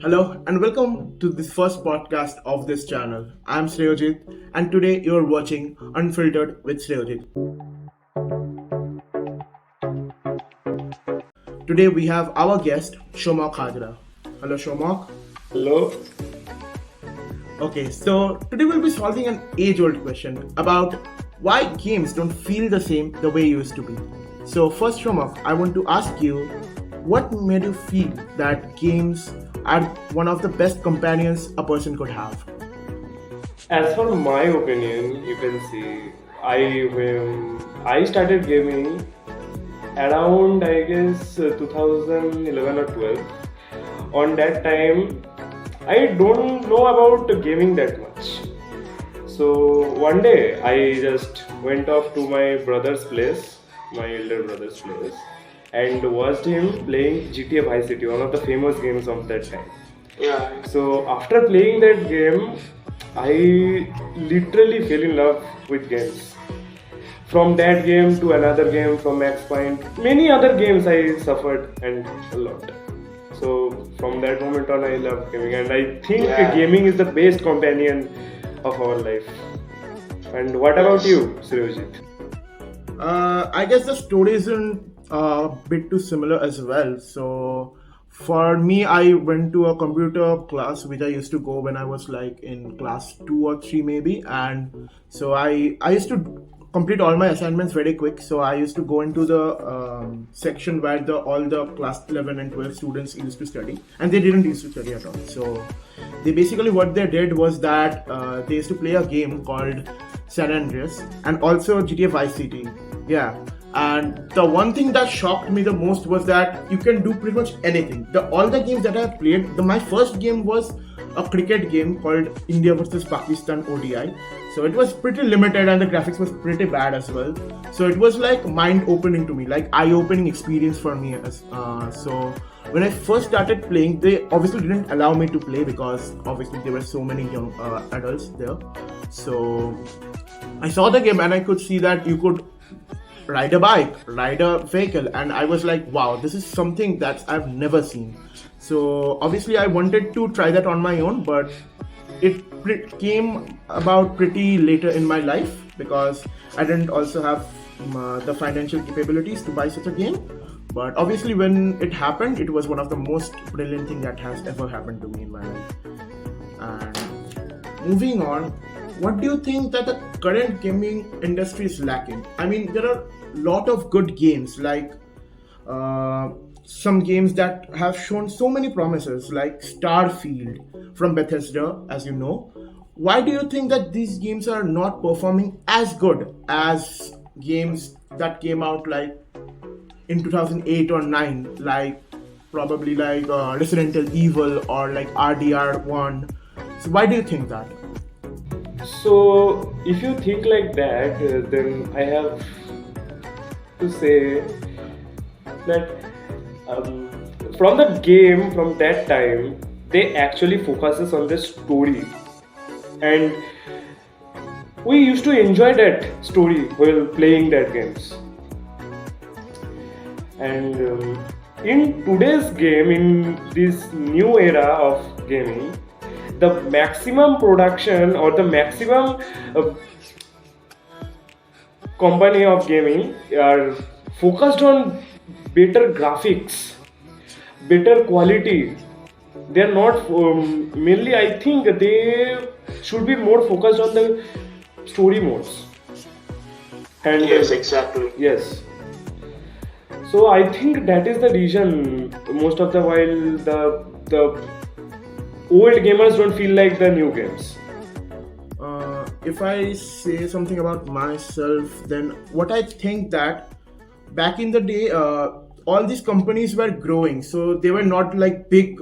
Hello and welcome to this first podcast of this channel. I'm Shreyojit and today you're watching Unfiltered with Shreyojit. Today we have our guest Shomak Hajra. Hello Shomak. Hello. Okay, so today we'll be solving an age-old question about why games don't feel the same the way used to be. So first Shomak, I want to ask you what made you feel that games are one of the best companions a person could have? As for my opinion, you can see I started gaming around I guess 2011 or 12. On that time, I don't know about gaming that much. So one day I just went off to my brother's place, my elder brother's place, and watched him playing GTA Vice City, one of the famous games of that time. Yeah, So after playing that game, I literally fell in love with games. From that game to another game, from Max Point, many other games I suffered and a lot. So from that moment on, I love gaming, and I think Yeah. gaming is the best companion of our life. And what about you, Sriyojit? I guess the story isn't a bit too similar as well. So, for me, I went to a computer class which I used to go when I was like in class 2 or 3 maybe, and so I used to complete all my assignments very quick. So I used to go into the section where the all the class 11 and 12 students used to study, and they didn't used to study at all. So they basically what they did was that they used to play a game called San Andreas and also GTA Vice City. Yeah. And the one thing that shocked me the most was that you can do pretty much anything. All the games that I have played, my first game was a cricket game called India versus Pakistan ODI. So it was pretty limited and the graphics was pretty bad as well. So it was like mind opening to me, like eye opening experience for me. So when I first started playing, they obviously didn't allow me to play because obviously there were so many young adults there. So I saw the game and I could see that you could ride a bike, ride a vehicle, and I was like, wow, this is something that I've never seen. So obviously I wanted to try that on my own, but came about pretty later in my life because I didn't also have the financial capabilities to buy such a game. But obviously when it happened, it was one of the most brilliant thing that has ever happened to me in my life. And moving on, what do you think that the current gaming industry is lacking? I mean, there are a lot of good games, like some games that have shown so many promises, like Starfield from Bethesda, as you know. Why do you think that these games are not performing as good as games that came out like in 2008 or 9, like probably like Resident Evil or like RDR1? So why do you think that? So, if you think like that, then I have to say that from the game, from that time, they actually focuses on the story, and we used to enjoy that story while playing that games. And in today's game, in this new era of gaming, the maximum production or the maximum company of gaming are focused on better graphics, better quality. They are not mainly, I think they should be more focused on the story modes. And yes, exactly. yes, so I think that is the reason most of the while the old gamers don't feel like the new games. If I say something about myself, then what I think that back in the day, all these companies were growing, so they were not like big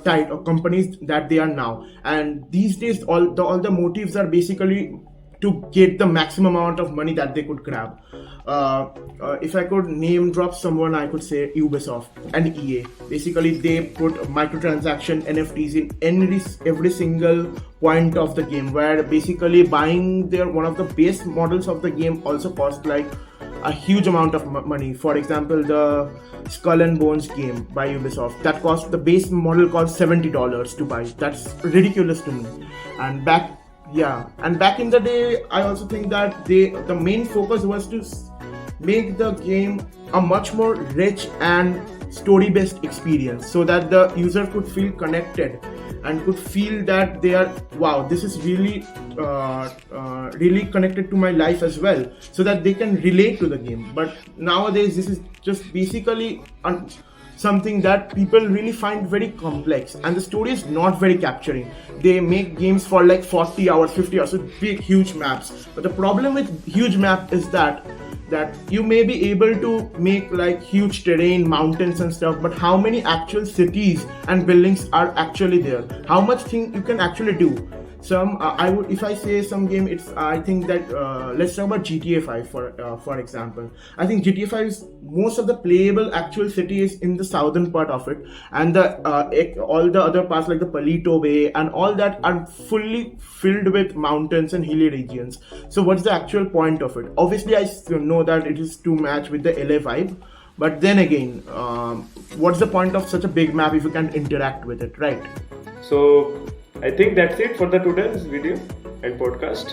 tight or companies that they are now. And these days, all the motives are basically to get the maximum amount of money that they could grab. If I could name drop someone, I could say Ubisoft and EA. Basically, they put microtransaction NFTs in every single point of the game, where basically buying their one of the base models of the game also cost like a huge amount of money. For example, the Skull and Bones game by Ubisoft, that cost, the base model cost $70 to buy. That's ridiculous to me. And back in the day, I also think that the main focus was to make the game a much more rich and story based experience, so that the user could feel connected and could feel that they are, wow, this is really really connected to my life as well, so that they can relate to the game. But nowadays this is just basically something that people really find very complex, and the story is not very capturing. They make games for like 40 hours, 50 hours, so big huge maps. But the problem with huge map is that you may be able to make like huge terrain, mountains and stuff, but how many actual cities and buildings are actually there? How much thing you can actually do? Some I would, if I say some game, it's, I think that let's talk about GTA 5 for example. I think GTA 5 is, most of the playable actual city is in the southern part of it, and all the other parts like the Palito Bay and all that are fully filled with mountains and hilly regions. So what's the actual point of it? Obviously I know that it is to match with the LA vibe, but then again, what's the point of such a big map if you can't interact with it, right? So I think that's it for the today's video and podcast.